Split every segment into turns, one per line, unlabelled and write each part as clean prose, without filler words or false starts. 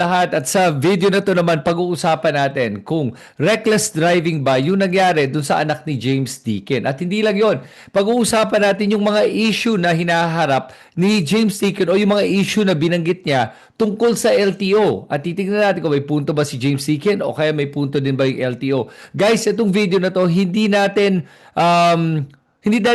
lahat at sa video na to naman pag-uusapan natin kung reckless driving ba yung nangyari dun sa anak ni James Deakin. At hindi lang yon, pag-uusapan natin yung mga issue na hinaharap ni James Deakin o yung mga issue na binanggit niya tungkol sa LTO. At titignan natin kung may punto ba si James Deakin o kaya may punto din ba yung LTO. Guys, itong video na to hindi natin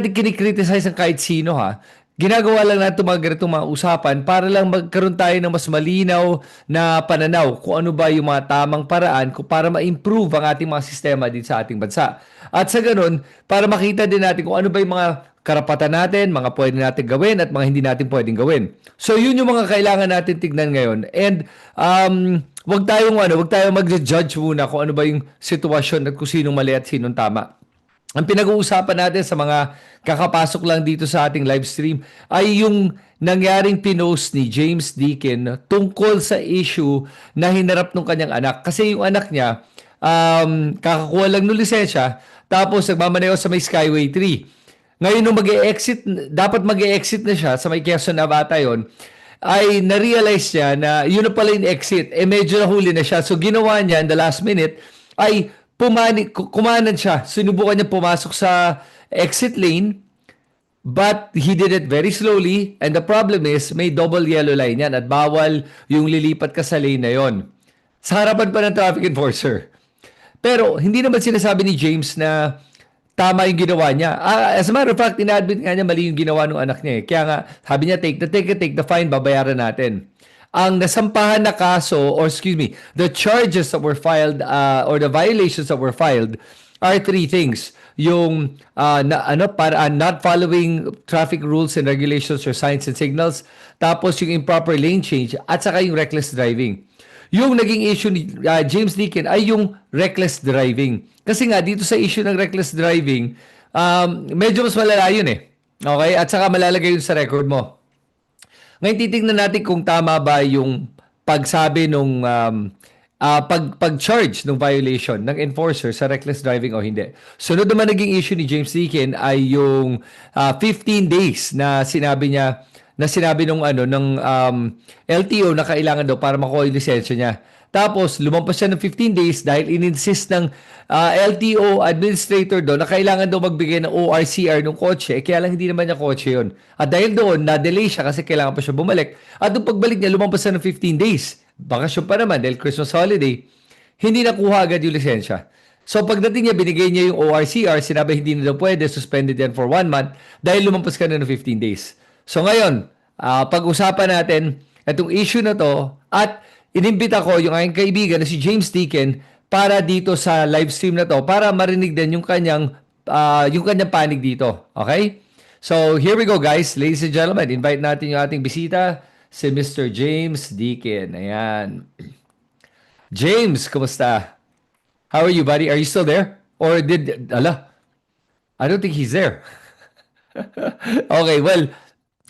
kinikriticize ang kahit sino ha. Ginagawa lang natin mga ganitong mga usapan para lang magkaroon tayo ng mas malinaw na pananaw kung ano ba yung mga tamang paraan para ma-improve ang ating mga sistema dito sa ating bansa. At sa ganun, para makita din natin kung ano ba yung mga karapatan natin, mga pwede natin gawin at mga hindi natin pwedeng gawin. So yun yung mga kailangan natin tignan ngayon. And wag tayong mag-judge muna kung ano ba yung sitwasyon at kung sinong mali at sinong tama. Ang pinag-uusapan natin sa mga kakapasok lang dito sa ating live stream ay yung nangyaring pinost ni James Deakin tungkol sa issue na hinarap ng kanyang anak. Kasi yung anak niya, kakakuha lang ng lisensya, tapos nagmamaneho sa may Skyway 3. Ngayon nung dapat mag-e-exit na siya sa may Quezon Navata yon, ay na-realize niya na yun na pala yung exit. Medyo nahuli na siya. So ginawa niya in the last minute ay kumanan siya. Sinubukan niya pumasok sa exit lane, but he did it very slowly. And the problem is, may double yellow line yan at bawal yung lilipat ka sa lane na yon. Sa harapan pa ng traffic enforcer. Pero hindi naman sinasabi ni James na tama yung ginawa niya. As a matter of fact, ina-admit nga niya mali yung ginawa ng anak niya. Kaya nga, sabi niya, take the ticket, take the fine, babayaran natin. Ang nasampahan na kaso, or excuse me, the charges that were filed or the violations that were filed are three things. Yung not following traffic rules and regulations or signs and signals, tapos yung improper lane change, at saka yung reckless driving. Yung naging issue ni James Deakin ay yung reckless driving. Kasi nga, dito sa issue ng reckless driving, medyo mas malala yun eh. Okay? At saka malalagay yun sa record mo. Ngayon titingnan natin kung tama ba yung pagsabi nung pag-charge ng violation ng enforcer sa reckless driving o hindi. Sunod naman naging issue ni James Deakin ay yung 15 days na sinabi nung LTO na kailangan daw para makuha yung lisensya niya. Tapos lumampas siya ng 15 days dahil in-insist ng LTO administrator doon na kailangan daw magbigay ng ORCR ng kotse, kaya lang hindi naman niya kotse yun. At dahil doon, na-delay siya kasi kailangan pa siya bumalik. At nung pagbalik niya, lumampas siya ng 15 days. Bakasyon pa naman dahil Christmas holiday, hindi nakuha agad yung lisensya. So pagdating niya, binigay niya yung ORCR, sinabi hindi na daw pwede, suspended yan for 1 month dahil lumampas ka na ng 15 days. So ngayon, pag-usapan natin itong issue na to at inimbita ko yung aking kaibigan na si James Deakin para dito sa live stream na to para marinig din yung kanyang panig dito. Okay? So here we go guys, ladies and gentlemen. Invite natin yung ating bisita, si Mr. James Deakin. Ayan. James, kumusta? How are you, buddy? Are you still there? Or I don't think he's there. Okay, well,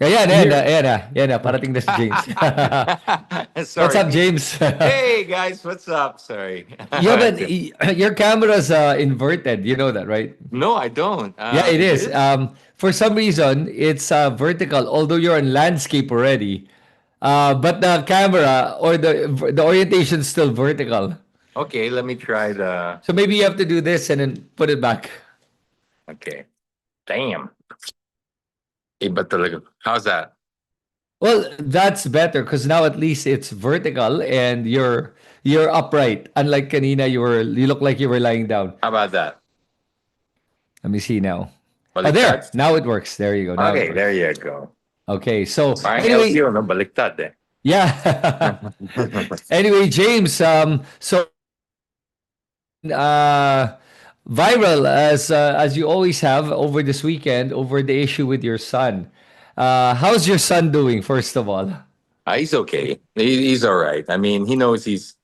ayan na, parating na si James.
Sorry.
What's up, James?
Hey guys, what's up? Sorry.
Your camera's inverted. You know that, right?
No, I don't.
Yeah, it is. For some reason, it's vertical, although you're on landscape already. But the camera or the orientation is still vertical.
Okay, let me try the.
So maybe you have to do this and then put it back.
Okay. Damn. Iba talaga. How's that?
Well, that's better because now at least it's vertical and you're upright. Unlike kanina, you look like you were lying down.
How about that?
Let me see now.
Baliktad.
There. Now it works. There you go. Now
Okay, there you go.
Okay, so
Parang
anyway,
LTO, no? Baliktad eh.
yeah. Anyway, James, so viral as you always have over this weekend over the issue with your son. How's your son doing, first of all?
He's okay. He's all right. I mean, he knows he's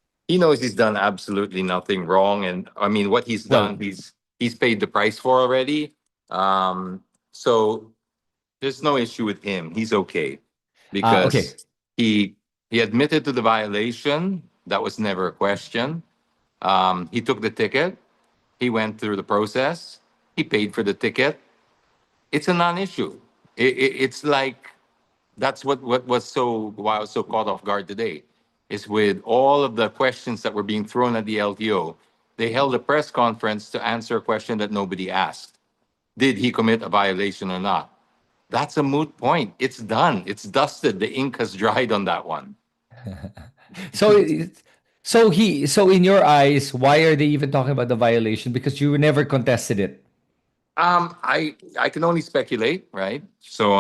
done absolutely nothing wrong, and I mean, what he's done, he's paid the price for already. So there's no issue with him. He's okay because
okay.
he admitted to the violation. That was never a question. He took the ticket. He went through the process. He paid for the ticket. It's a non-issue. It's like that's what was so caught off guard today. is with all of the questions that were being thrown at the LTO, they held a press conference to answer a question that nobody asked. Did he commit a violation or not? That's a moot point. It's done. It's dusted. The ink has dried on that one.
So, so in your eyes, why are they even talking about the violation? Because you never contested it.
I can only speculate, right? So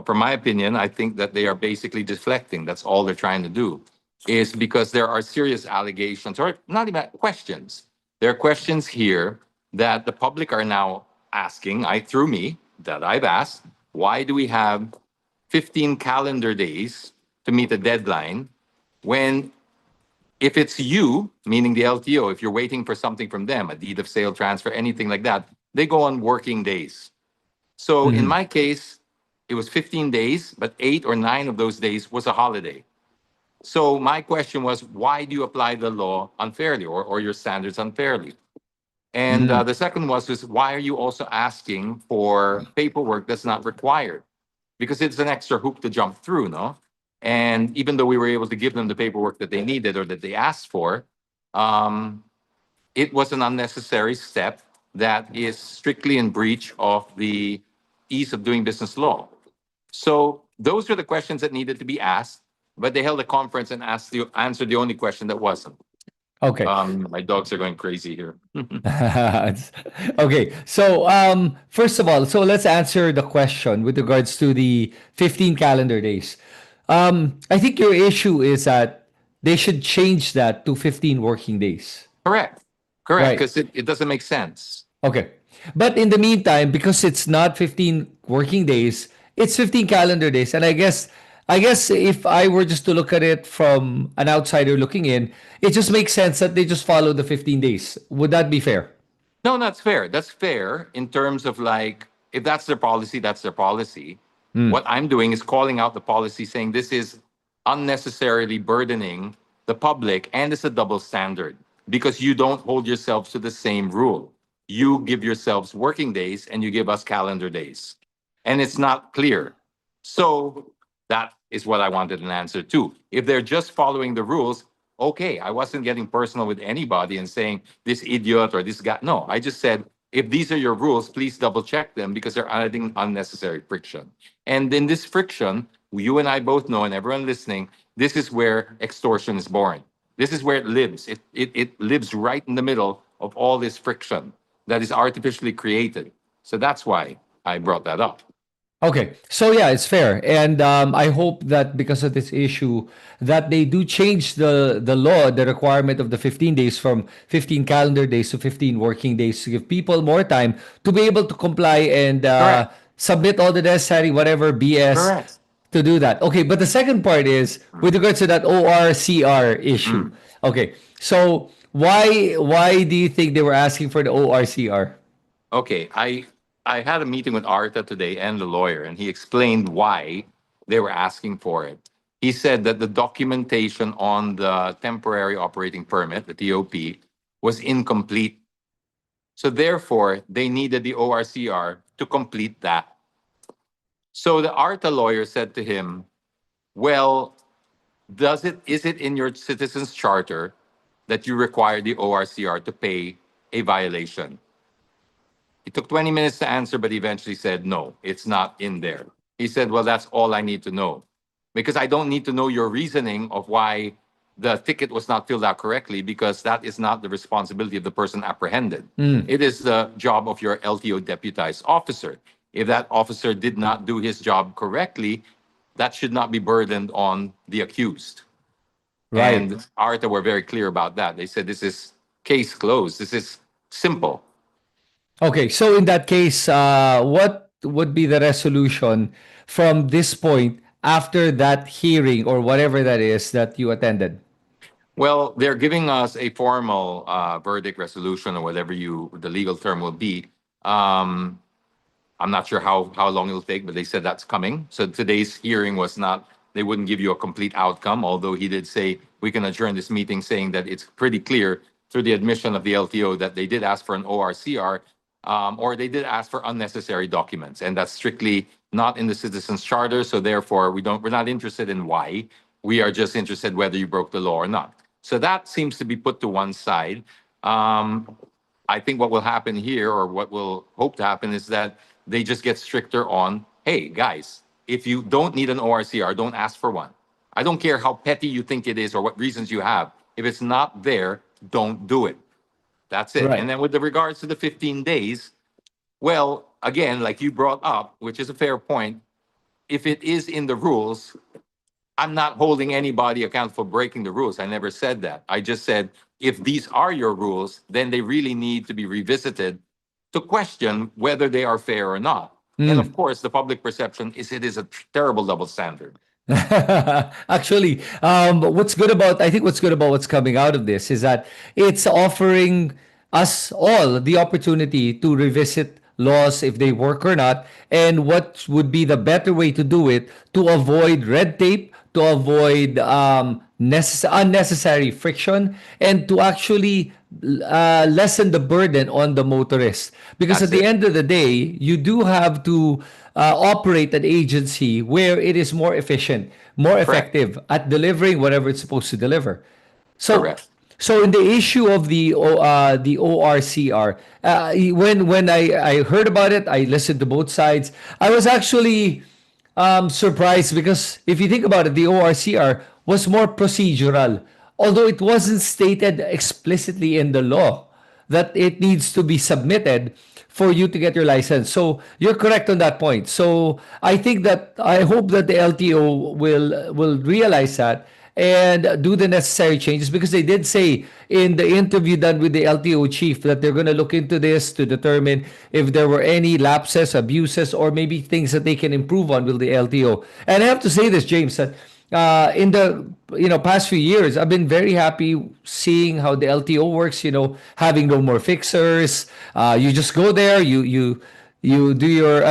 from my opinion, I think that they are basically deflecting. That's all they're trying to do, is because there are serious allegations, or not even questions. There are questions here that the public are now asking. Through me, that I've asked. Why do we have 15 calendar days to meet a deadline when, if it's you, meaning the LTO, if you're waiting for something from them, a deed of sale transfer, anything like that, they go on working days. So in
Mhm.
my case, it was 15 days, but 8 or 9 of those days was a holiday. So my question was, why do you apply the law unfairly, or your standards unfairly? And
Mm.
the second was why are you also asking for paperwork that's not required? Because it's an extra hoop to jump through, no? And even though we were able to give them the paperwork that they needed or that they asked for, um, it was an unnecessary step that is strictly in breach of the ease of doing business law. So those are the questions that needed to be asked, but they held a conference and answered the only question that wasn't.
Okay.
My dogs are going crazy here.
Okay. So, first of all, so let's answer the question with regards to the 15 calendar days. I think your issue is that they should change that to 15 working days.
Correct. Correct.
Right.
Because it doesn't make sense.
Okay. But in the meantime, because it's not 15 working days, it's 15 calendar days. And I guess if I were just to look at it from an outsider looking in, it just makes sense that they just follow the 15 days. Would that be fair?
No, that's fair. That's fair in terms of, like, if that's their policy, that's their policy. What I'm doing is calling out the policy, saying this is unnecessarily burdening the public, and it's a double standard because you don't hold yourselves to the same rule. You give yourselves working days and you give us calendar days, and it's not clear. So that is what I wanted an answer to. If they're just following the rules, okay, I wasn't getting personal with anybody and saying this idiot or this guy. No, I just said, if these are your rules, please double check them because they're adding unnecessary friction. And in this friction, you and I both know, and everyone listening, this is where extortion is born. This is where it lives. It lives right in the middle of all this friction that is artificially created. So that's why I brought that up.
Okay, so yeah, it's fair, and I hope that because of this issue, that they do change the law, the requirement of the 15 days from 15 calendar days to 15 working days to give people more time to be able to comply and
Correct.
submit all the necessary whatever BS
Correct.
to do that. Okay, but the second part is with regards to that ORCR issue.
Mm.
Okay, so why do you think they were asking for the ORCR?
Okay, I had a meeting with Arta today and the lawyer, and he explained why they were asking for it. He said that the documentation on the temporary operating permit, the TOP, was incomplete. So therefore, they needed the ORCR to complete that. So the Arta lawyer said to him, "Well, is it in your citizens charter that you require the ORCR to pay a violation?" It took 20 minutes to answer, but he eventually said, no, it's not in there. He said, well, that's all I need to know. Because I don't need to know your reasoning of why the ticket was not filled out correctly, because that is not the responsibility of the person apprehended. It is the job of your LTO deputized officer. If that officer did not do his job correctly, that should not be burdened on the accused.
Right.
And ARTA were very clear about that. They said this is case closed. This is simple.
Okay, so in that case, what would be the resolution from this point after that hearing or whatever that is that you attended?
Well, they're giving us a formal verdict, resolution, or whatever the legal term will be. Um, I'm not sure how long it'll take, but they said that's coming. So today's hearing was not, they wouldn't give you a complete outcome, although he did say we can adjourn this meeting, saying that it's pretty clear through the admission of the LTO that they did ask for an ORCR, or they did ask for unnecessary documents, and that's strictly not in the citizens charter. So therefore, we're not interested in why. We are just interested whether you broke the law or not. So that seems to be put to one side. Um, I think what will happen here, or what will hope to happen, is that they just get stricter on, hey, guys, if you don't need an ORCR, don't ask for one. I don't care how petty you think it is or what reasons you have. If it's not there, don't do it. That's it.
Right.
And then with the regards to the 15 days, well, again, like you brought up, which is a fair point, if it is in the rules, I'm not holding anybody accountable for breaking the rules. I never said that. I just said, if these are your rules, then they really need to be revisited to question whether they are fair or not. And of course, the public perception is it is a terrible double standard.
Actually, I think what's good about what's coming out of this is that it's offering us all the opportunity to revisit laws if they work or not, and what would be the better way to do it to avoid red tape, to avoid unnecessary friction, and to actually lessen the burden on the motorist. Because at
That's
the
it.
end of the day, you do have to operate an agency where it is more efficient, more
Correct.
effective at delivering whatever it's supposed to deliver. So,
Correct.
so in the issue of the ORCR, when I heard about it, I listened to both sides. I was actually surprised because if you think about it, the ORCR was more procedural, although it wasn't stated explicitly in the law that it needs to be submitted for you to get your license. So you're correct on that point. So I hope that the LTO will realize that and do the necessary changes, because they did say in the interview done with the LTO chief that they're going to look into this to determine if there were any lapses, abuses, or maybe things that they can improve on with the LTO. And I have to say this, James, that in the past few years, I've been very happy seeing how the LTO works. Having no more fixers. You just go there. You do your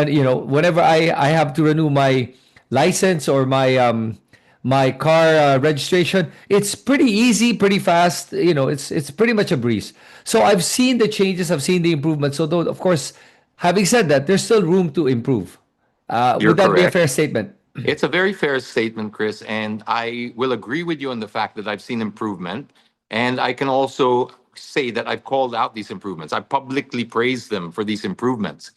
whenever I have to renew my license or my car registration, it's pretty easy, pretty fast. It's pretty much a breeze. So I've seen the changes, I've seen the improvements. So though, of course, having said that, there's still room to improve.
You're
Would that be a
correct.
fair statement?
It's a very fair statement, Chris, and I will agree with you on the fact that I've seen improvement. And I can also say that I've called out these improvements. I publicly praised them for these improvements.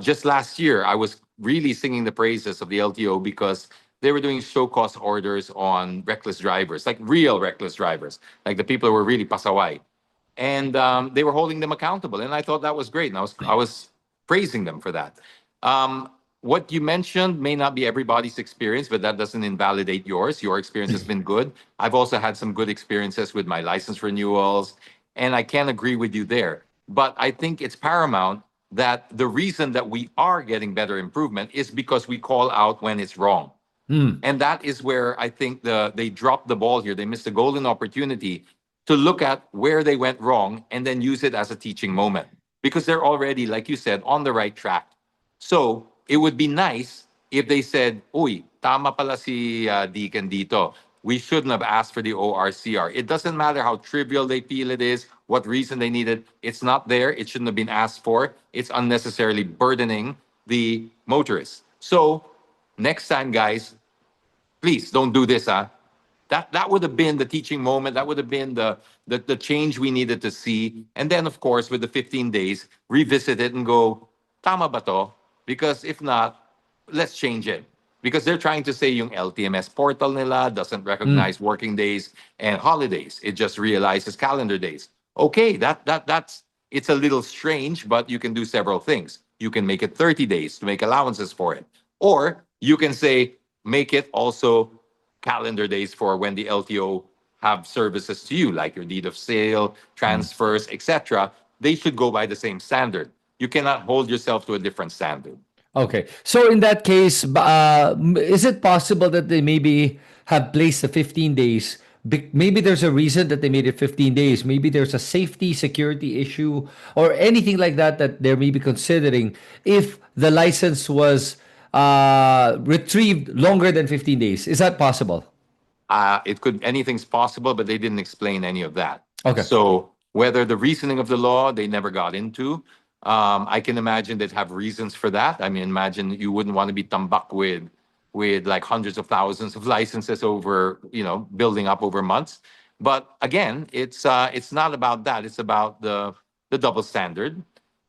Just last year, I was really singing the praises of the LTO because they were doing show cause orders on reckless drivers, like real reckless drivers, like the people who were really pasaway. And they were holding them accountable. And I thought that was great. And I was praising them for that. Um, what you mentioned may not be everybody's experience, but that doesn't invalidate yours. Your experience has been good. I've also had some good experiences with my license renewals, and I can agree with you there. But I think it's paramount that the reason that we are getting better improvement is because we call out when it's wrong. And that is where I think they dropped the ball here. They missed a golden opportunity to look at where they went wrong and then use it as a teaching moment, because they're already, like you said, on the right track. So it would be nice if they said, uy, tama pala si Deacon dito. We shouldn't have asked for the ORCR. It doesn't matter how trivial they feel it is, what reason they need it. It's not there. It shouldn't have been asked for. It's unnecessarily burdening the motorists. So next time, guys, please don't do this, huh? That would have been the teaching moment. That would have been the change we needed to see. And then, of course, with the 15 days, revisit it and go, tama ba to? Because if not, let's change it. Because they're trying to say yung LTMS portal nila doesn't recognize working days and holidays. It just realizes calendar days. Okay, that's it's a little strange, but you can do several things. You can make it 30 days to make allowances for it. Or you can say, make it also calendar days for when the LTO have services to you, like your deed of sale, transfers, etc. They should go by the same standard. You cannot hold yourself to a different standard.
Okay. So in that case, is it possible that they maybe have placed the 15 days? Maybe there's a reason that they made it 15 days. Maybe there's a safety, security issue or anything like that that they're maybe considering if the license was retrieved longer than 15 days. Is that possible?
It could anything's possible, but they didn't explain any of that.
Okay.
So whether the reasoning of the law they never got into, I can imagine they'd have reasons for that. I mean, imagine you wouldn't want to be tambak with with like hundreds of thousands of licenses over, building up over months. But again, it's not about that. It's about the double standard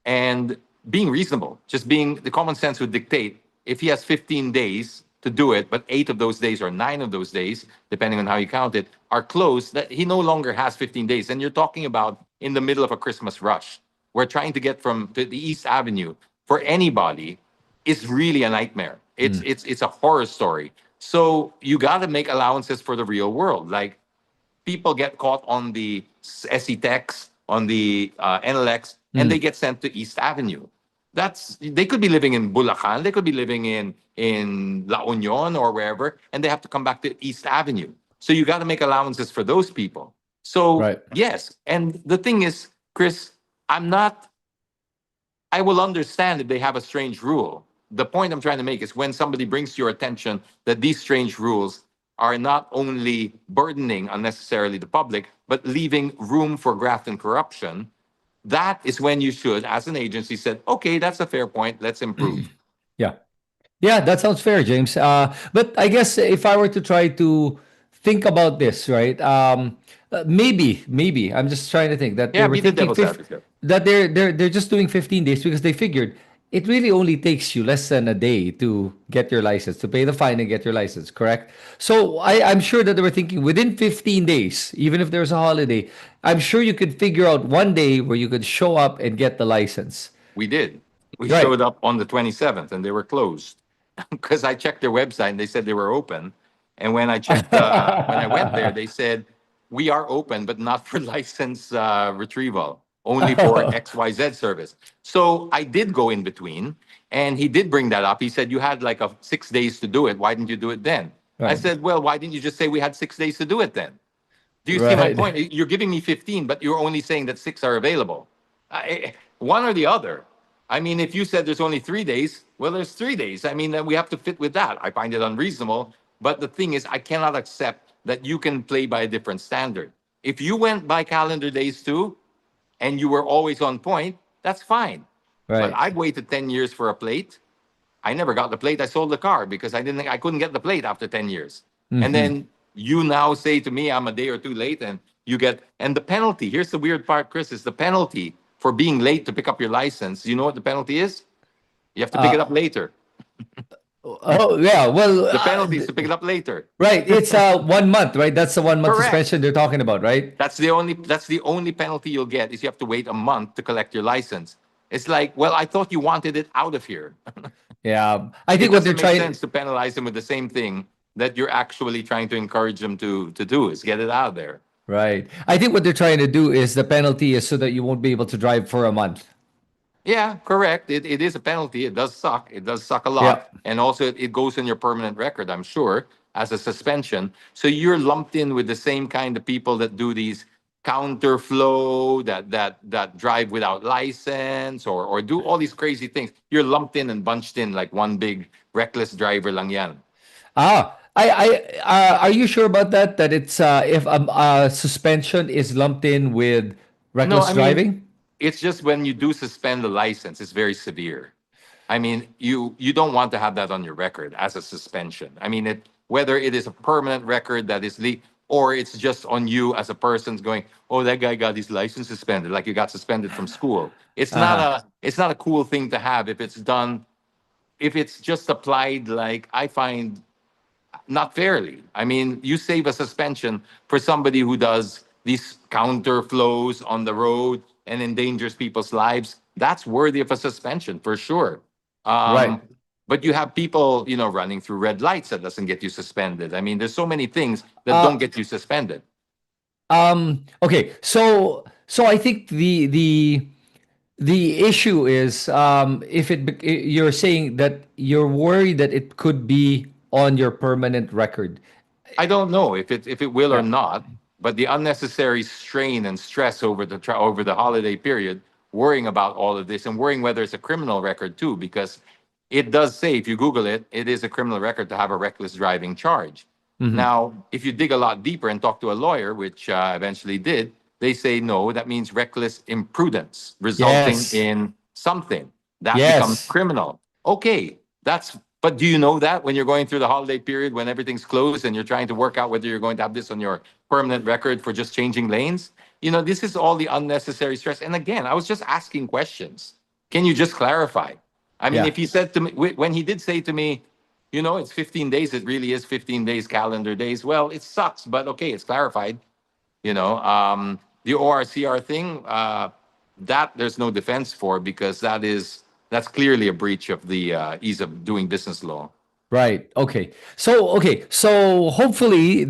and being reasonable. Just being the common sense would dictate if he has 15 days to do it, but 8 of those days or 9 of those days, depending on how you count it, are closed, that he no longer has 15 days. And you're talking about in the middle of a Christmas rush. We're trying to get from to the East Avenue for anybody is really a nightmare. It's a horror story. So you got to make allowances for the real world. Like people get caught on the SE Techs, on the NLX, and they get sent to East Avenue. They could be living in Bulacan, they could be living in La Union or wherever, and they have to come back to East Avenue. So you got to make allowances for those people. So
Right.
yes, and the thing is, Chris, I'm not. I will understand if they have a strange rule. The point I'm trying to make is when somebody brings to your attention that these strange rules are not only burdening unnecessarily the public, but leaving room for graft and corruption, that is when you should, as an agency, said, okay, that's a fair point. Let's improve.
Yeah. Yeah, that sounds fair, James. But I guess if I were to try to think about this, right? Maybe I'm just trying to think that they
Yeah,
were
be the
thinking
devil's advocate.
that they're just doing 15 days because they figured it really only takes you less than a day to get your license, to pay the fine and get your license, correct? So I'm sure that they were thinking within 15 days, even if there's a holiday, I'm sure you could figure out one day where you could show up and get the license.
We did. We
Right.
showed up on the 27th and they were closed because I checked their website and they said they were open. And when I checked, when I went there, they said, we are open, but not for license retrieval, only for XYZ service. So I did go in between and he did bring that up. He said, you had like 6 days to do it. Why didn't you do it then? I
Right.
said, well, why didn't you just say we had 6 days to do it then? Do you see my
Right.
point? You're giving me 15, but you're only saying that 6 are available. One or the other. I mean, if you said there's only 3 days, well, there's 3 days. I mean, then we have to fit with that. I find it unreasonable. But the thing is, I cannot accept that you can play by a different standard. If you went by calendar days too, and you were always on point, that's fine. But
Right.
I've waited 10 years for a plate. I never got the plate. I sold the car because I couldn't get the plate after 10 years. And then you now say to me, I'm a day or two late, and and the penalty. Here's the weird part, Chris, is the penalty for being late to pick up your license. You know what the penalty is? You have to pick it
Uh,
up later.
oh yeah. Well,
The penalty is to pick it up later.
right. It's 1 month, right? That's the 1 month
Correct.
suspension they're talking about, right?
That's the only penalty you'll get is you have to wait a month to collect your license. It's like, well, I thought you wanted it out of here.
Yeah. I
It
think what they're
doesn't make
trying.
sense to penalize them with the same thing that you're actually trying to encourage them to do is get it out of there.
Right. I think what they're trying to do is the penalty is so that you won't be able to drive for a month.
Yeah, correct. It is a penalty. It does suck. It does suck a
Yeah.
lot. And also it goes in your permanent record, I'm sure, as a suspension. So you're lumped in with the same kind of people that do these counterflow, that drive without license or do all these crazy things. You're lumped in and bunched in like one big reckless driver lang yan.
Are you sure about that? That it's if suspension is lumped in with
No,
reckless
I mean,
driving?
it's just when you do suspend the license, it's very severe. I mean, you don't want to have that on your record as a suspension. I mean, whether it is a permanent record that is or it's just on you as a person's going, oh, that guy got his license suspended, like you got suspended from school. It's not a cool thing to have if it's just applied like I find not fairly. I mean, you save a suspension for somebody who does these counter flows on the road and endangers people's lives. That's worthy of a suspension for sure.
Right.
But you have people, running through red lights that doesn't get you suspended. I mean, there's so many things that
Uh
don't get you suspended.
okay. So I think the issue is if you're saying that you're worried that it could be on your permanent record.
I don't know if it will or
Yeah.
not, but the unnecessary strain and stress over the holiday period, worrying about all of this and worrying whether it's a criminal record too, because it does say if you Google it, it is a criminal record to have a reckless driving charge. Now, if you dig a lot deeper and talk to a lawyer, which I eventually did, they say no, that means reckless imprudence resulting
Yes.
in something that becomes
Yes.
criminal. Okay, that's But do you know that when you're going through the holiday period, when everything's closed and you're trying to work out whether you're going to have this on your permanent record for just changing lanes? This is all the unnecessary stress. And again, I was just asking questions. Can you just clarify? I mean,
Yeah.
if he said to me, when he did say to me, it's 15 days, it really is 15 days, calendar days. Well, it sucks, but okay, it's clarified. The ORCR thing, that there's no defense for because that's clearly a breach of the ease of doing business law.
Right. Okay. So hopefully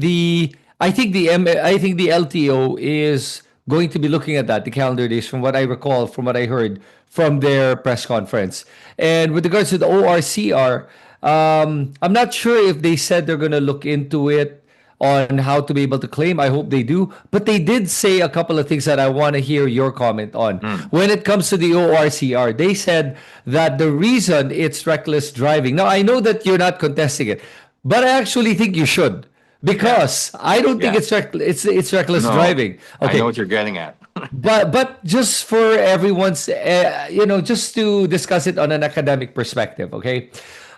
I think the LTO is going to be looking at that, the calendar days, from what I recall, from what I heard from their press conference. And with regards to the ORCR, I'm not sure if they said they're going to look into it on how to be able to claim. I hope they do. But they did say a couple of things that I want to hear your comment on.
Mm.
When it comes to the ORCR, they said that the reason it's reckless driving. Now, I know that you're not contesting it, but I actually think you should.
Yeah.
Because I don't think
Yeah.
it's reckless
No,
driving.
I know
Okay,
what you're getting at.
but just for everyone's just to discuss it on an academic perspective, okay,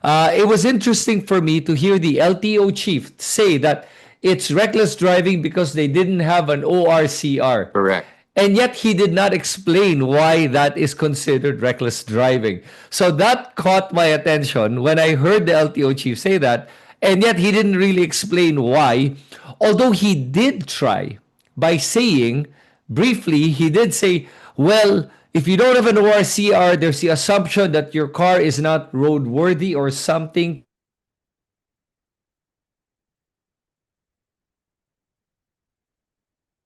it was interesting for me to hear the LTO chief say that it's reckless driving because they didn't have an ORCR,
Correct.
and yet he did not explain why that is considered reckless driving. So that caught my attention when I heard the LTO chief say that, and yet he didn't really explain why, although he did try by saying, briefly, he did say, well, if you don't have an ORCR, there's the assumption that your car is not roadworthy or something to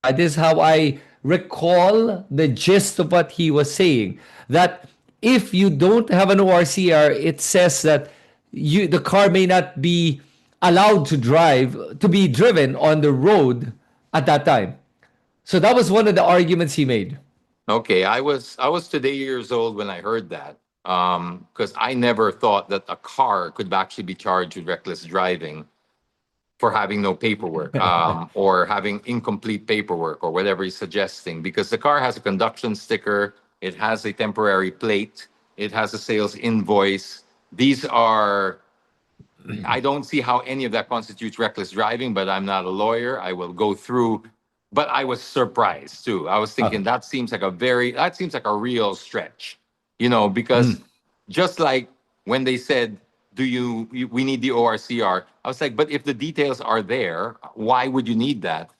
that effect. This is how I recall the gist of what he was saying. That if you don't have an ORCR, it says that the car may not be allowed to be driven on the road at that time. So that was one of the arguments he made.
Okay, I was today years old when I heard that. Because I never thought that a car could actually be charged with reckless driving for having no paperwork, or having incomplete paperwork or whatever he's suggesting, because the car has a conduction sticker, it has a temporary plate, it has a sales invoice. These are I don't see how any of that constitutes reckless driving, but I'm not a lawyer. I will go through. But I was surprised too. I was thinking
Okay.
that seems like a real stretch, because
Mm.
just like when they said, we need the ORCR. I was like, but if the details are there, why would you need that?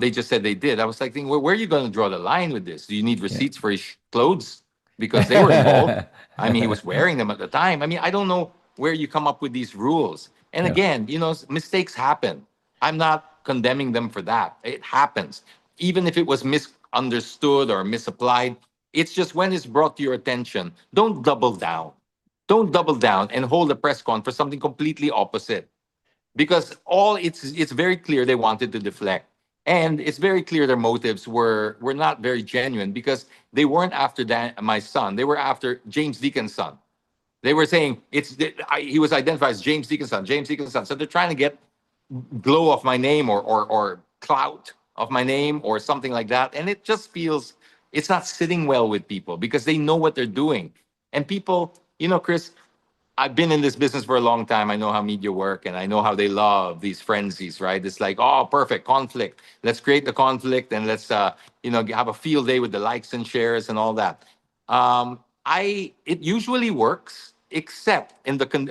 They just said they did. I was like thinking, well, where are you going to draw the line with this? Do you need receipts for his clothes? Because they were involved. I mean, he was wearing them at the time. I mean, I don't know where you come up with these rules. And
Yeah.
again, mistakes happen. I'm not condemning them for that. It happens. Even if it was misunderstood or misapplied, it's just when it's brought to your attention, don't double down. Don't double down and hold a press con for something completely opposite, because all it's very clear they wanted to deflect, and it's very clear their motives were not very genuine, because they weren't after my son, they were after James Deakin's son. They were saying he was identified as James Deakin's son, James Deakin's son. So they're trying to get glow of my name, or clout of my name or something like that. And it just feels it's not sitting well with people because they know what they're doing. And people, Chris, I've been in this business for a long time. I know how media work, and I know how they love these frenzies, right? It's like, oh, perfect conflict. Let's create the conflict, and let's, have a field day with the likes and shares and all that. It usually works, except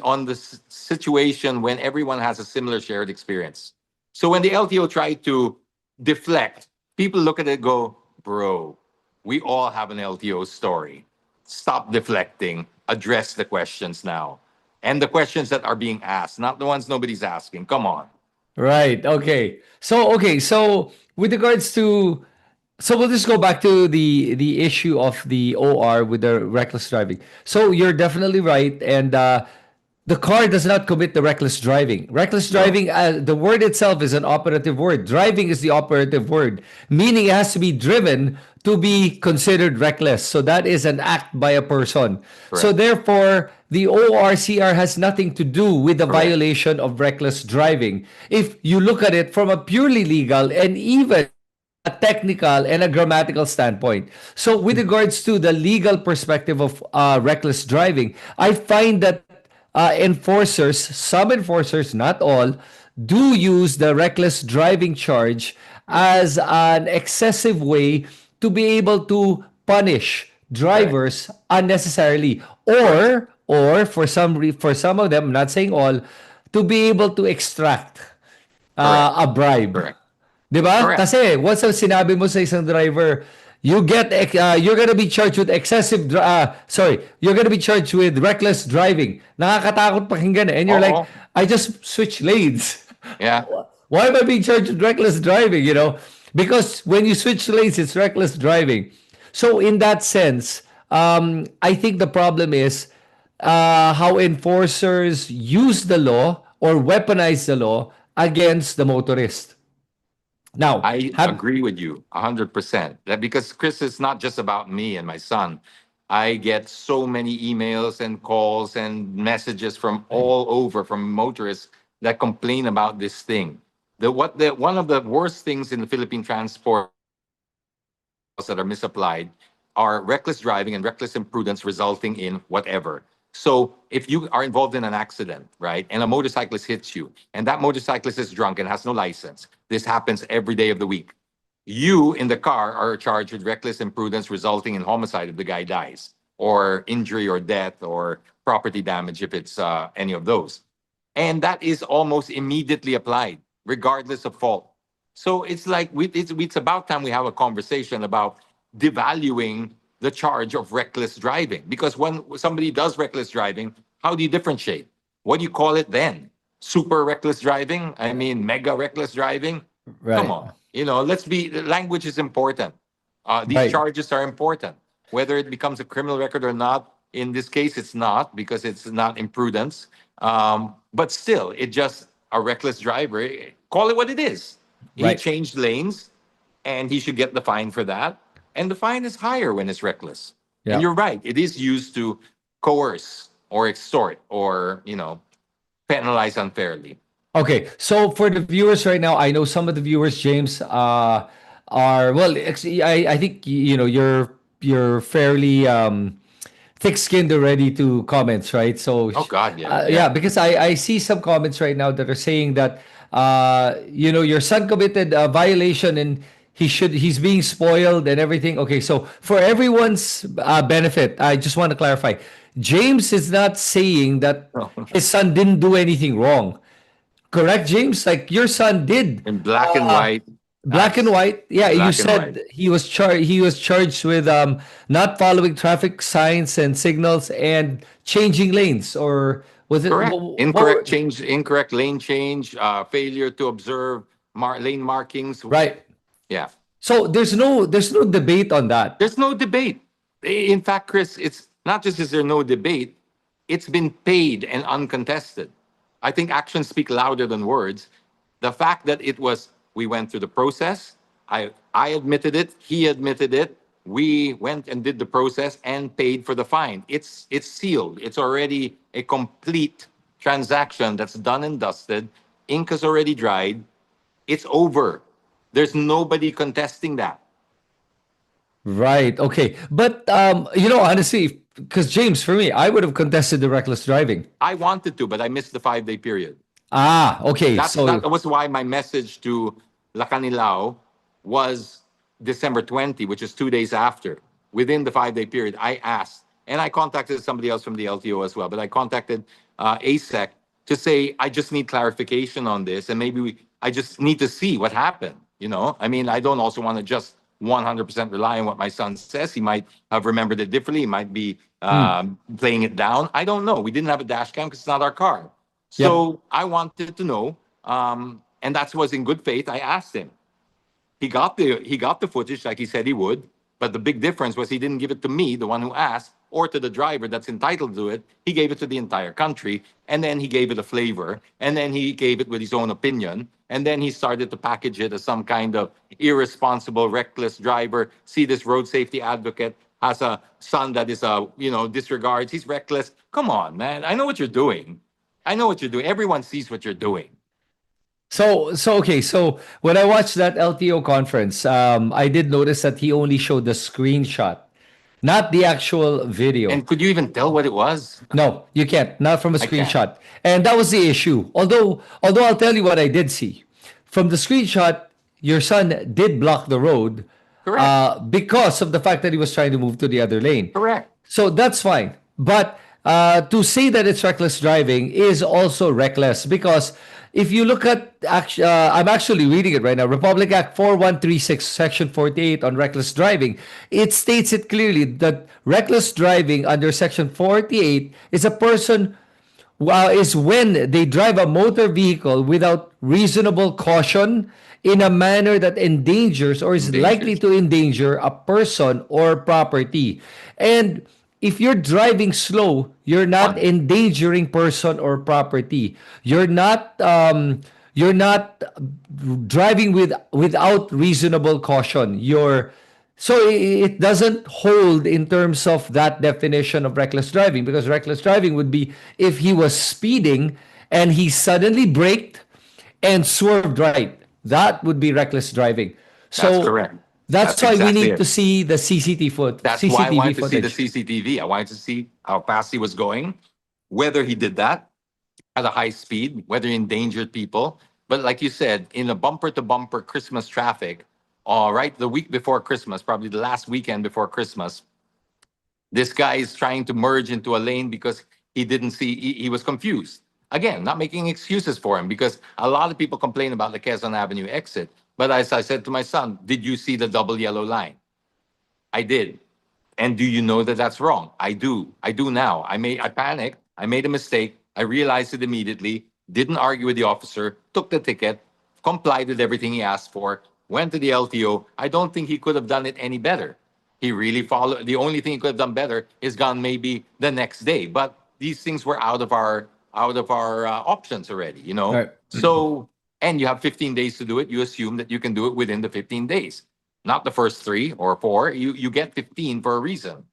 on the situation when everyone has a similar shared experience. So when the LTO tried to deflect, people look at it and go, bro, we all have an LTO story. Stop deflecting, address the questions now. And the questions that are being asked, not the ones nobody's asking. Come on.
Right. Okay. So with regards to, so we'll just go back to the issue of the OR with the reckless driving. So you're definitely right, and the car does not commit the reckless driving. Reckless
No.
driving, the word itself is an operative word. Driving is the operative word, meaning it has to be driven to be considered reckless. So that is an act by a person. So
Correct.
therefore, the ORCR has nothing to do with the
Correct.
violation of reckless driving. If you look at it from a purely legal and even a technical and a grammatical standpoint. So with regards to the legal perspective of reckless driving, I find that enforcers, some enforcers, not all, do use the reckless driving charge
Yeah.
as an excessive way to be able to punish
Correct.
drivers unnecessarily,
Correct.
or for for some of them, I'm not saying all, to be able to extract
Correct.
a bribe.
Correct.
'Di ba?
Correct.
Kasi once ang sinabi mo sa isang driver, you're gonna be charged with you're gonna be charged with reckless driving. Nakakatakot pakinggan eh. And you're like,
Oo.
I just switched lanes.
Yeah.
Why am I being charged with reckless driving, you know? Because when you switch lanes, it's reckless driving. So in that sense, I think the problem is how enforcers use the law or weaponize the law against the motorist. Now,
I agree with you 100%. That because Chris, it's not just about me and my son. I get so many emails and calls and messages from all over from motorists that complain about this thing. The one of the worst things in the Philippine transport that are misapplied are reckless driving and reckless imprudence resulting in whatever. So if you are involved in an accident, right, and a motorcyclist hits you, and that motorcyclist is drunk and has no license, this happens every day of the week. You in the car are charged with reckless imprudence resulting in homicide if the guy dies, or injury or death, or property damage if it's any of those. And that is almost immediately applied, regardless of fault. So it's like it's about time we have a conversation about devaluing the charge of reckless driving. Because when somebody does reckless driving, how do you differentiate? What do you call it then? Super reckless driving? I mean, mega reckless driving? Come
right,
on. Let's be, language is important. These
right,
charges are important. Whether it becomes a criminal record or not, in this case, it's not because it's not imprudence. But still, it just a reckless driver. Call it what it is. He
right.
changed lanes, and he should get the fine for that. And the fine is higher when it's reckless. And
Yeah.
you're right; it is used to coerce or extort or penalize unfairly.
Okay, so for the viewers right now, I know some of the viewers, James, are well. Actually, I think you know you're fairly thick-skinned already to comments, right? So,
Oh God, yeah,
yeah,
yeah.
because I see some comments right now that are saying that your son committed a violation and he's being spoiled and everything. Okay, so for everyone's benefit, I just want to clarify. James is not saying that his son didn't do anything wrong. Correct, James? Like your son did.
In black and white,
Black and
as
white. Yeah, you
black and white.
said he was charged with not following traffic signs and signals and changing lanes, or was it
Correct.
what
Incorrect change, incorrect lane change, failure to observe lane markings.
right.
Yeah.
So there's no debate on that.
There's no debate. In fact, Chris, it's not just is there no debate, it's been paid and uncontested. I think actions speak louder than words. The fact that we went through the process, I admitted it, he admitted it, we went and did the process and paid for the fine. It's sealed. It's already a complete transaction that's done and dusted. Ink has already dried. It's over. There's nobody contesting that.
Right. Okay. But honestly, because James, for me, I would have contested the reckless driving.
I wanted to, but I missed the 5-day period.
Ah, okay.
That
So
was why my message to Lacanilao was December 20, which is 2 days after. Within the 5-day period, I asked, and I contacted somebody else from the LTO as well, but I contacted ASEC to say, I just need clarification on this, and I just need to see what happened. I mean, I don't also want to just 100% rely on what my son says. He might have remembered it differently. He might be playing it down. I don't know. We didn't have a dash cam because it's not our car.
yep.
So I wanted to know, and that was in good faith. I asked him. He got the footage like he said he would, but the big difference was he didn't give it to me, the one who asked, or to the driver that's entitled to it. He gave it to the entire country, and then he gave it a flavor, and then he gave it with his own opinion, and then he started to package it as some kind of irresponsible, reckless driver. See, this road safety advocate has a son that is disregards. He's reckless. Come on, man. I know what you're doing. I know what you're doing. Everyone sees what you're doing.
So okay. So when I watched that LTO conference, I did notice that he only showed the screenshot. not the actual video.
And could you even tell what it was?
No, you can't. Not from a
I can't.
screenshot. And that was the issue. Although I'll tell you what I did see. From the screenshot, your son did block the road
Correct.
because of the fact that he was trying to move to the other lane.
Correct.
So that's fine. But to say that it's reckless driving is also reckless because if you look at, I'm actually reading it right now, Republic Act 4136, Section 48 on reckless driving, it states it clearly that reckless driving under Section 48 is a person is when they drive a motor vehicle without reasonable caution in a manner that endangers or is likely
Endangers.
to endanger a person or property. And if you're driving slow, you're not
One.
endangering person or property. You're not driving without reasonable caution. It doesn't hold in terms of that definition of reckless driving because reckless driving would be if he was speeding and he suddenly braked and swerved right. That would be reckless driving.
That's
So
correct.
that's
That's
why we
exactly
need to
it.
see the
That's why I
CCTV
wanted to see the
footage.
CCTV. I wanted to see how fast he was going, whether he did that at a high speed, whether he endangered people. But like you said, in a bumper to bumper Christmas traffic, all right, the week before Christmas, probably the last weekend before Christmas, this guy is trying to merge into a lane because he didn't see, he was confused. Again, not making excuses for him because a lot of people complain about the Quezon Avenue exit. But as I said to my son, did you see the double yellow line? I did. And do you know that that's wrong? I do. I do now. I panicked. I made a mistake. I realized it immediately. Didn't argue with the officer. Took the ticket. Complied with everything he asked for. Went to the LTO. I don't think he could have done it any better. He really followed. The only thing he could have done better is gone maybe the next day. But these things were out of our options already.
Right.
So and you have 15 days to do it. You assume that you can do it within the 15 days, not the first 3 or 4. You get 15 for a reason.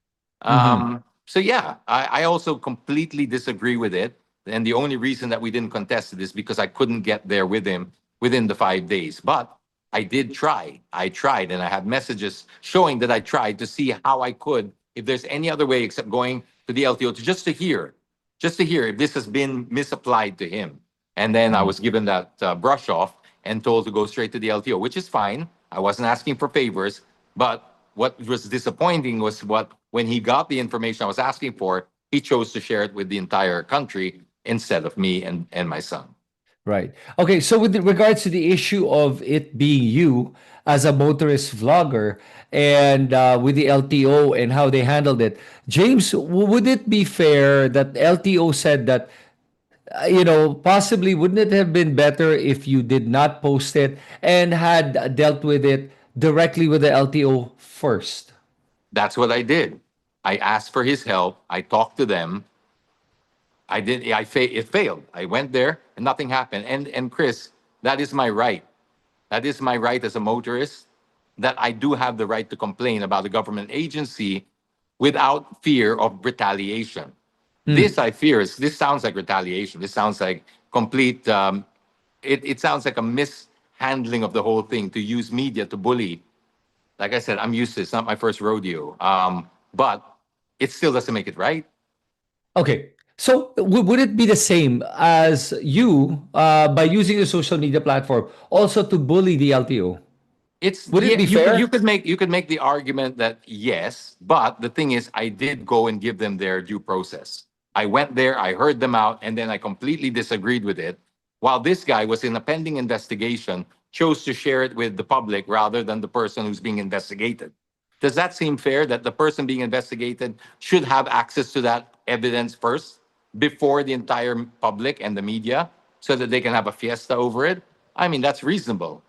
So yeah, I also completely disagree with it. And the only reason that we didn't contest it is because I couldn't get there with him within the 5 days. But I did try. I tried, and I have messages showing that I tried to see how I could, if there's any other way except going to the LTO to just to hear if this has been misapplied to him. And then I was given that brush off and told to go straight to the LTO, which is fine. I wasn't asking for favors, but what was disappointing was when he got the information I was asking for, he chose to share it with the entire country instead of me and my son.
Right. Okay. So with regards to the issue of it being you as a motorist vlogger and with the LTO and how they handled it, James, would it be fair that LTO said that, possibly wouldn't it have been better if you did not post it and had dealt with it directly with the LTO first?
That's what I did. I asked for his help. I talked to them. I did. It failed. I went there and nothing happened. And Chris, that is my right. That is my right as a motorist. That I do have the right to complain about the government agency without fear of retaliation. This sounds like retaliation. This sounds like complete. It sounds like a mishandling of the whole thing to use media to bully. Like I said, I'm used to it. It's not my first rodeo. But it still doesn't make it right.
Okay. So would it be the same as you by using the social media platform also to bully the LTO?
It's
Would it
yeah,
be
you
fair?
could make the argument that yes, but the thing is, I did go and give them their due process. I went there, I heard them out, and then I completely disagreed with it. While this guy was in a pending investigation, chose to share it with the public rather than the person who's being investigated. Does that seem fair that the person being investigated should have access to that evidence first before the entire public and the media so that they can have a fiesta over it? I mean, that's reasonable.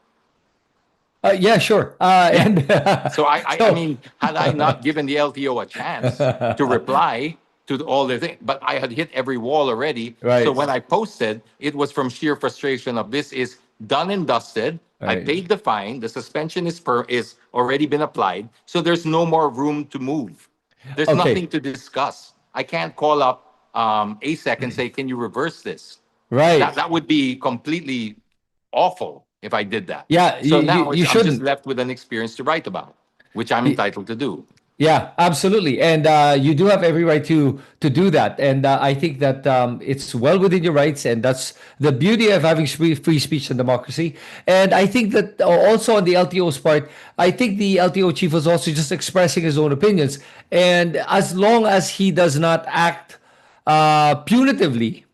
Yeah, sure.
Yeah.
And
So I
so
mean, had I not given the LTO a chance to reply to all their things, but I had hit every wall already. So
right,
when I posted, it was from sheer frustration of this is done and dusted. I
right.
paid the fine. The suspension is already been applied. So there's no more room to move. There's nothing
Okay,
to discuss. I can't call up ASEC and say, can you reverse this? That
right.
that would be completely awful if I did that.
Yeah, you
So
you,
now
you
I'm just
shouldn't.
left with an experience to write about, which I'm
Y-
entitled to do.
Yeah, absolutely, and you do have every right to do that. And I think that it's well within your rights, and that's the beauty of having free speech and democracy. And I think that also on the LTO's part, I think the LTO chief was also just expressing his own opinions, and as long as he does not act punitively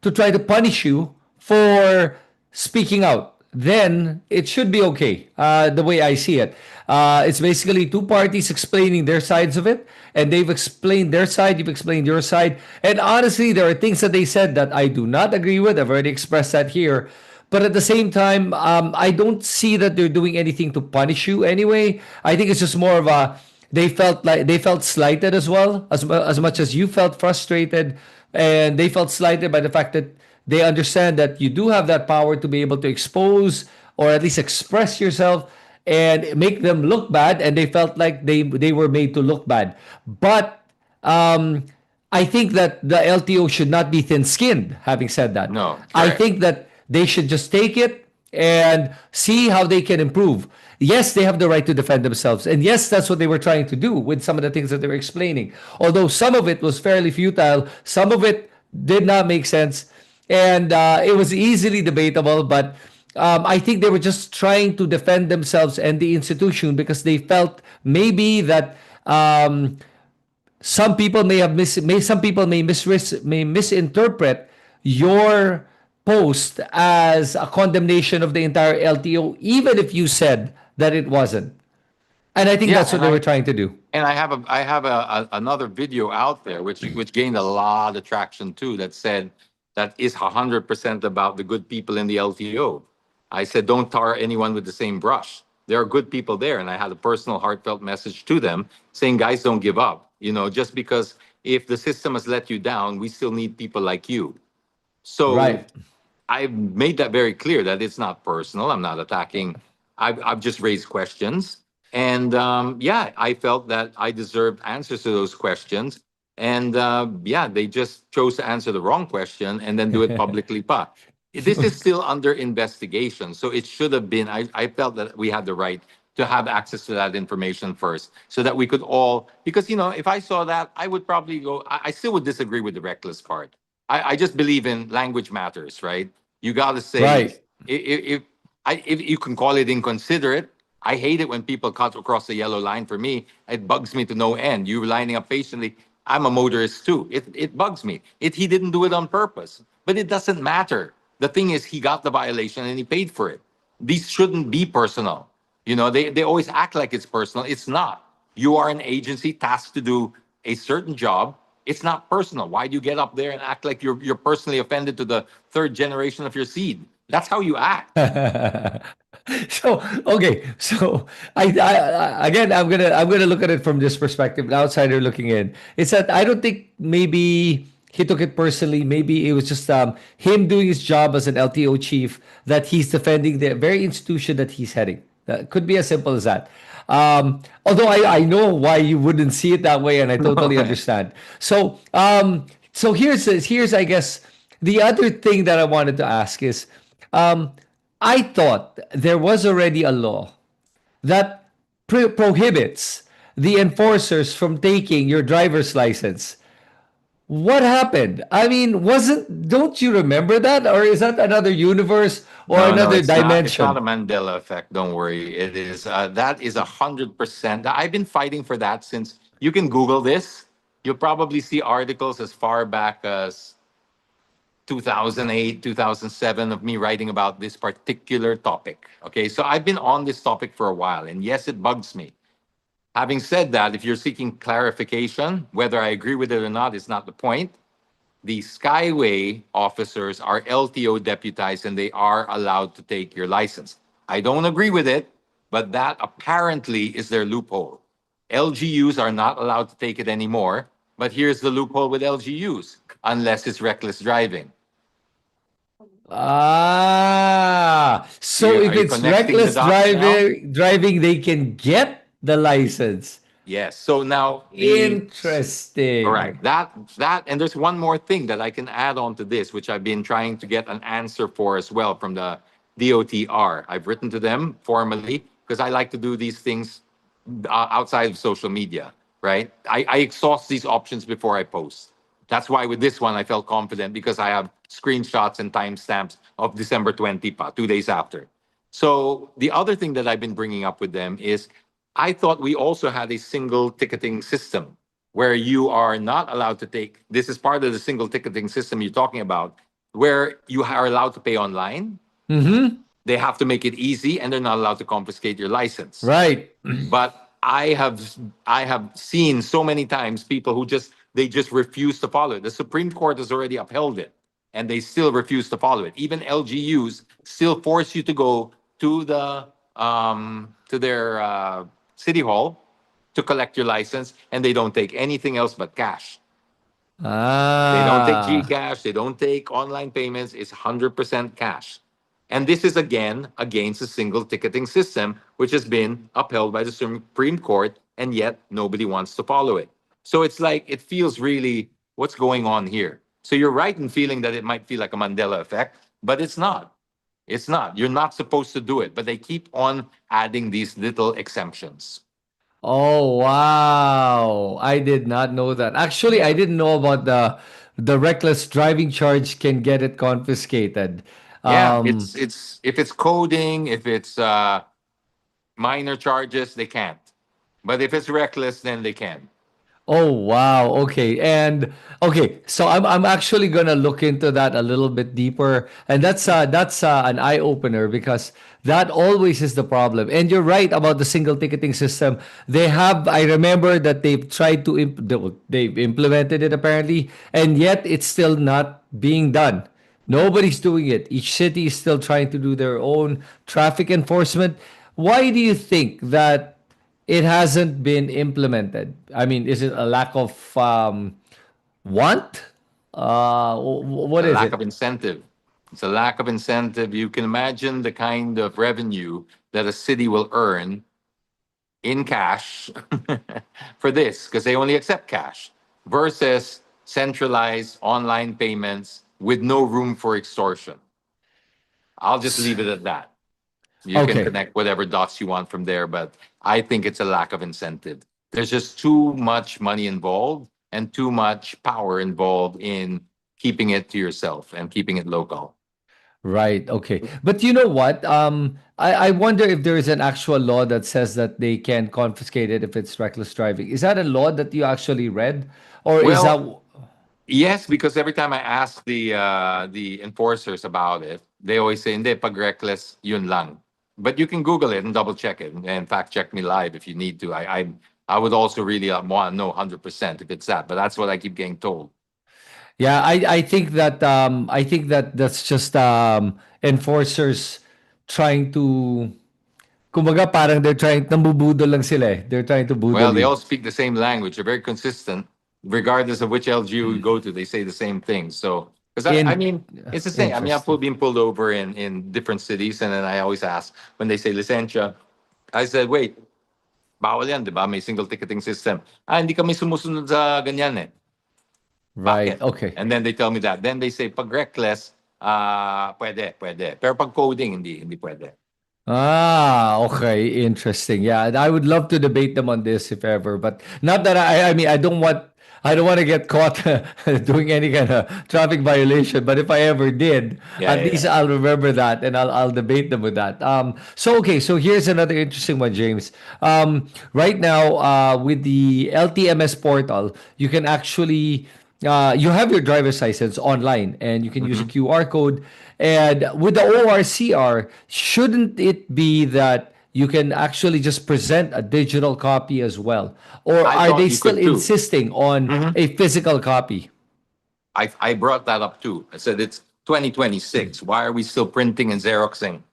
to try to punish you for speaking out, then it should be okay. The way I see it, it's basically two parties explaining their sides of it, and they've explained their side, you've explained your side, and honestly, there are things that they said that I do not agree with. I've already expressed that here. But at the same time, I don't see that they're doing anything to punish you anyway. I think it's just more of a they felt slighted as well, as much as you felt frustrated, and they felt slighted by the fact that they understand that you do have that power to be able to expose or at least express yourself and make them look bad, and they felt like they were made to look bad. But um, I think that the LTO should not be thin-skinned. Having said that,
No,
I
correct.
think that they should just take it and see how they can improve. Yes, they have the right to defend themselves. And yes, that's what they were trying to do with some of the things that they were explaining. Although some of it was fairly futile, some of it did not make sense. And it was easily debatable. But I think they were just trying to defend themselves and the institution because they felt maybe that some people some people may misinterpret your post as a condemnation of the entire LTO, even if you said that it wasn't. And I think
Yeah,
that's what they were trying to do.
and I have another video out there which gained a lot of traction too, that said that is 100% about the good people in the LTO. I said don't tar anyone with the same brush. There are good people there, and I had a personal heartfelt message to them saying, guys, don't give up. Just because if the system has let you down, we still need people like you. So
Right.
I've made that very clear that it's not personal. I'm not attacking. I've just raised questions. And yeah, I felt that I deserved answers to those questions. And yeah, they just chose to answer the wrong question and then do it publicly. But this is still under investigation. So it should have been, I felt that we had the right to have access to that information first so that we could all, because, if I saw that, I would probably go, I still would disagree with the reckless part. I just believe in language matters, right? You got to say
Right.
if you can call it inconsiderate. I hate it when people cut across the yellow line. For me, it bugs me to no end. You lining up patiently. I'm a motorist too. It bugs me. He didn't do it on purpose, but it doesn't matter. The thing is, he got the violation and he paid for it. These shouldn't be personal. They always act like it's personal. It's not. You are an agency tasked to do a certain job. It's not personal. Why do you get up there and act like you're personally offended to the third generation of your seed? That's how you act.
So okay, so again, I'm gonna look at it from this perspective, an outsider looking in. It's that I don't think maybe he took it personally. Maybe it was just him doing his job as an LTO chief, that he's defending the very institution that he's heading. That could be as simple as that. Although I know why you wouldn't see it that way, and I totally understand. So here's I guess the other thing that I wanted to ask is, um, I thought there was already a law that prohibits the enforcers from taking your driver's license. What happened? I mean, wasn't don't you remember that, or is that another universe or
No,
another
it's not. It's not a
dimension?
Mandela effect. Don't worry. It is. That is 100%. I've been fighting for that since. You can Google this. You'll probably see articles as far back as 2008, 2007 of me writing about this particular topic. Okay, so I've been on this topic for a while, and yes, it bugs me. Having said that, if you're seeking clarification, whether I agree with it or not is not the point. The Skyway officers are LTO deputized and they are allowed to take your license. I don't agree with it, but that apparently is their loophole. LGUs are not allowed to take it anymore, but here's the loophole with LGUs, unless it's reckless driving.
So if
Are you
it's
connecting the
reckless
dots now?
driving, they can get the license.
Yes. So now all right,
Interesting.
and there's one more thing that I can add on to this, which I've been trying to get an answer for as well from the DOTR. I've written to them formally because I like to do these things outside of social media. right? I exhaust these options before I post. That's why with this one I felt confident because I have screenshots and timestamps of December 20 pa, 2 days after. So the other thing that I've been bringing up with them is I thought we also had a single ticketing system where you are not allowed to take, this is part of the single ticketing system you're talking about, where you are allowed to pay online.
Mm-hmm.
They have to make it easy and they're not allowed to confiscate your license.
Right.
But I have seen so many times people who just refuse to follow it. The Supreme Court has already upheld it, and they still refuse to follow it. Even LGUs still force you to go to their city hall to collect your license, and they don't take anything else but cash. They don't take
Ah.
GCash. They don't take online payments. It's 100% cash. And this is again against a single ticketing system, which has been upheld by the Supreme Court, and yet nobody wants to follow it. So it's like, it feels really, what's going on here? So you're right in feeling that it might feel like a Mandela effect, but it's not. It's not. You're not supposed to do it, but they keep on adding these little exemptions.
Oh wow. I did not know that. Actually, I
Yeah.
didn't know about the reckless driving charge can get it confiscated.
Yeah,
Um
it's if it's coding, if it's minor charges, they can't. But if it's reckless, then they can.
Oh wow. Okay. And okay, so I'm actually going to look into that a little bit deeper. And that's an eye opener because that always is the problem. And you're right about the single ticketing system. They have I remember that they've tried to they've implemented it apparently, and yet it's still not being done. Nobody's doing it. Each city is still trying to do their own traffic enforcement. Why do you think that it hasn't been implemented? I mean, is it a lack of want? What
A
is
lack
it?
of incentive. It's a lack of incentive. You can imagine the kind of revenue that a city will earn in cash for this, because they only accept cash, versus centralized online payments with no room for extortion. I'll just leave it at that. You can
Okay.
connect whatever dots you want from there, but I think it's a lack of incentive. There's just too much money involved and too much power involved in keeping it to yourself and keeping it local.
Right. Okay. But you know what? I wonder if there is an actual law that says that they can confiscate it if it's reckless driving. Is that a law that you actually read? Or is that
Well, yes, because every time I ask the enforcers about it, they always say, "Hindi, pag reckless, yun lang." But you can Google it and double check it, and fact check me live if you need to. I would also really want to know 100% if it's that, but that's what I keep getting told.
yeah, I think that that's just enforcers trying to kumbaga parang they're trying nambubudol lang sila eh. They're trying to budol
Well, they
you.
all speak the same language. They're very consistent, regardless of which LGU you go to. They say the same thing. So, because I
In
mean, it's the same. I mean,
Interesting.
been pulled over in different cities, and then I always ask when they say licencia. I said, wait, bawal yan, di ba? May single ticketing system. Ah, hindi kami sumusunod sa ganyan eh.
Right.
Bakit?
Okay.
And then they tell me that. Then they say, pag reckless, pwede. Pero pag coding, hindi pwede.
Ah, okay, interesting. Yeah, and I would love to debate them on this if ever, but not that I mean I don't want to get caught doing any kind of traffic violation, but if I ever did,
Yeah,
at
yeah,
least
yeah.
I'll remember that and I'll debate them with that. So okay, so here's another interesting one, James. Right now with the LTMS portal, you can actually you have your driver's license online and you can use a
Mhm.
QR code. And with the ORCR, shouldn't it be that you can actually just present a digital copy as well? Or
I
are
thought
they
you
still
could too.
insisting on
Mhm.
a physical copy?
I brought that up too. I said it's 2026. Why are we still printing and Xeroxing?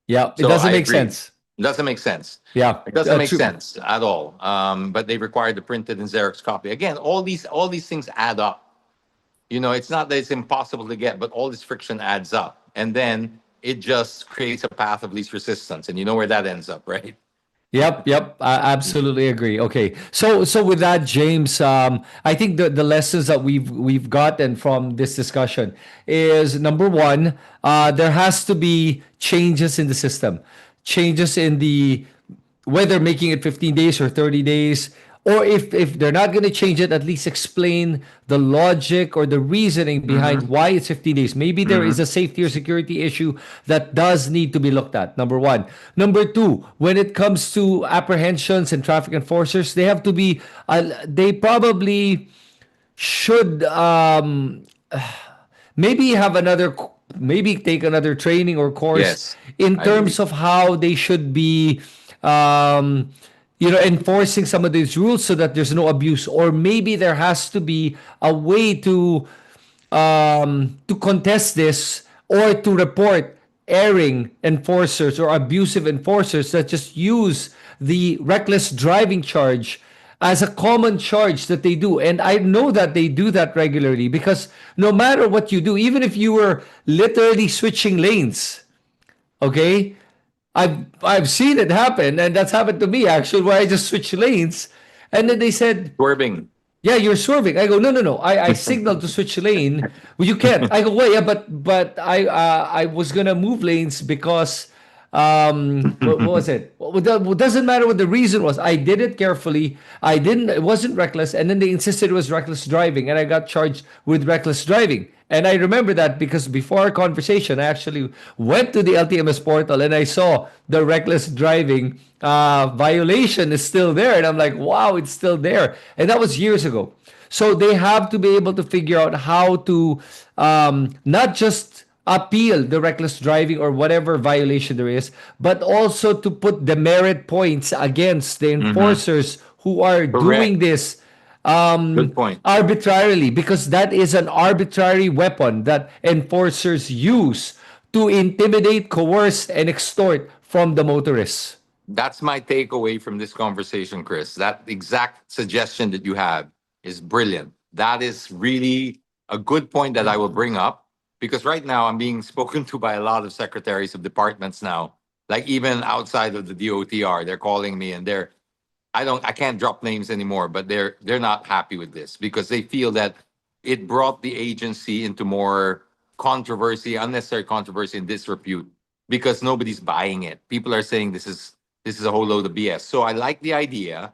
Yeah, it
So
doesn't
I
make
agree.
sense.
It doesn't make sense.
Yeah,
It doesn't make
true.
sense at all. But they require the printed and Xerox copy. Again, all these things add up. You know, it's not that it's impossible to get, but all this friction adds up. And then it just creates a path of least resistance. And you know where that ends up, right?
Yep. I absolutely agree. Okay, so with that, James, I think the lessons that we've gotten from this discussion is number one, there has to be changes in the system, changes in the whether making it 15 days or 30 days, or if they're not going to change it, at least explain the logic or the reasoning behind
Mm-hmm.
why it's 15 days. Maybe there is
Mm-hmm.
a safety or security issue that does need to be looked at. Number one. Number two, when it comes to apprehensions and traffic enforcers, they have to be, they probably should maybe have another, maybe take another training or course
Yes,
in
I
terms
agree.
of how they should be um enforcing some of these rules so that there's no abuse, or maybe there has to be a way to contest this, or to report erring enforcers or abusive enforcers that just use the reckless driving charge as a common charge that they do. And I know that they do that regularly, because no matter what you do, even if you were literally switching lanes, okay, I've seen it happen, and that's happened to me actually, where I just switched lanes, and then they said,
Swerving.
yeah, you're swerving. I go, no, no, no. I signaled to switch lane. Well, you can't. I go, wait, yeah, but I was gonna move lanes because what was it? Well, doesn't matter what the reason was. I did it carefully. I didn't. It wasn't reckless, and then they insisted it was reckless driving, and I got charged with reckless driving. And I remember that because before our conversation, I actually went to the LTMS portal and I saw the reckless driving violation is still there. And I'm like, wow, it's still there. And that was years ago. So they have to be able to figure out how to not just appeal the reckless driving or whatever violation there is, but also to put demerit points against the
Mm-hmm.
enforcers who are doing
Correct.
this
Good point.
arbitrarily, because that is an arbitrary weapon that enforcers use to intimidate, coerce, and extort from the motorists.
That's my takeaway from this conversation, Chris. That exact suggestion that you have is brilliant. That is really a good point that I will bring up, because right now I'm being spoken to by a lot of secretaries of departments now. Like even outside of the DOTR, they're calling me and I can't drop names anymore, but they're not happy with this because they feel that it brought the agency into more controversy, unnecessary controversy and disrepute, because nobody's buying it. People are saying this is a whole load of BS. So I like the idea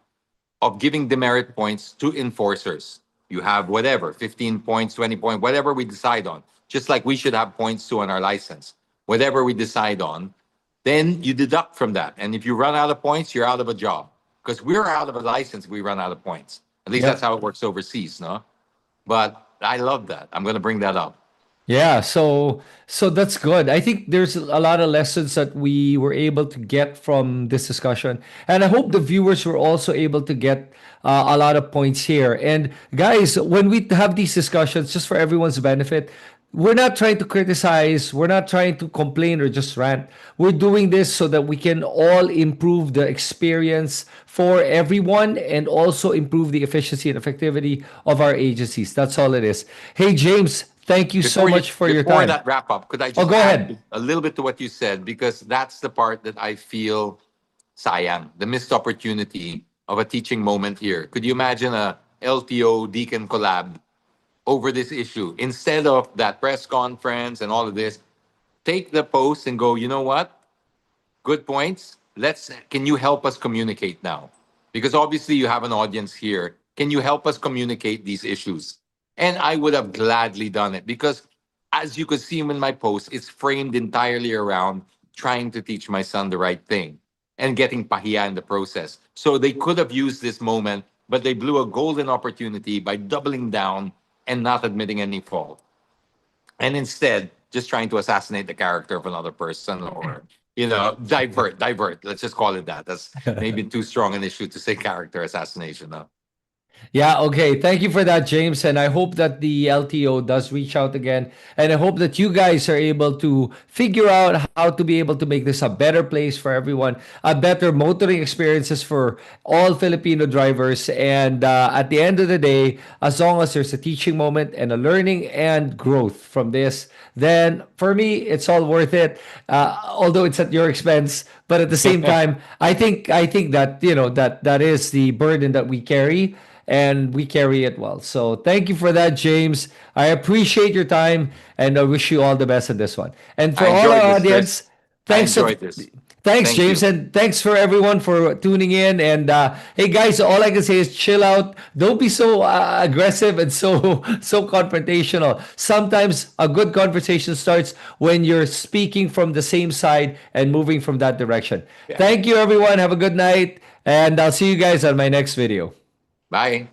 of giving demerit points to enforcers. You have whatever, 15 points, 20 points, whatever we decide on. Just like we should have points too on our license. Whatever we decide on, then you deduct from that. And if you run out of points, you're out of a job. Because we're out of a license, we run out of points. At least that's
Yep.
how it works overseas, no? But I love that. I'm going to bring that up.
Yeah, so that's good. I think there's a lot of lessons that we were able to get from this discussion, and I hope the viewers were also able to get a lot of points here. And guys, when we have these discussions, just for everyone's benefit, we're not trying to criticize, we're not trying to complain or just rant. We're doing this so that we can all improve the experience for everyone and also improve the efficiency and effectivity of our agencies. That's all it is. Hey, James, thank you so much for your
Before
time.
that wrap up, could I
Oh,
just
go ahead.
add a little bit to what you said? Because that's the part that I feel sayang, the missed opportunity of a teaching moment here. Could you imagine a LTO Deacon collab over this issue? Instead of that press conference and all of this, take the post and go, you know what? Good points. Can you help us communicate now? Because obviously you have an audience here. Can you help us communicate these issues? And I would have gladly done it, because as you could see in my post, it's framed entirely around trying to teach my son the right thing and getting pahiya in the process. So they could have used this moment, but they blew a golden opportunity by doubling down and not admitting any fault, and instead just trying to assassinate the character of another person, or divert, let's just call it that. That's maybe too strong an issue to say character assassination, no?
Yeah, okay. Thank you for that, James. And I hope that the LTO does reach out again. And I hope that you guys are able to figure out how to be able to make this a better place for everyone, a better motoring experiences for all Filipino drivers. And at the end of the day, as long as there's a teaching moment and a learning and growth from this, then for me, it's all worth it. Although it's at your expense, but at the same time, I think that that is the burden that we carry, and we carry it well. So thank you for that, James. I appreciate your time, and I wish you all the best in this one. And for
I
all
enjoyed
our
this, Chris.
audience,
I
thanks of
enjoyed this.
Thanks,
Thank
James,
you.
and thanks for everyone for tuning in. And hey, guys, all I can say is chill out. Don't be so aggressive and so so confrontational. Sometimes a good conversation starts when you're speaking from the same side and moving from that direction.
Yeah.
Thank you, everyone. Have a good night, and I'll see you guys on my next video.
Bye.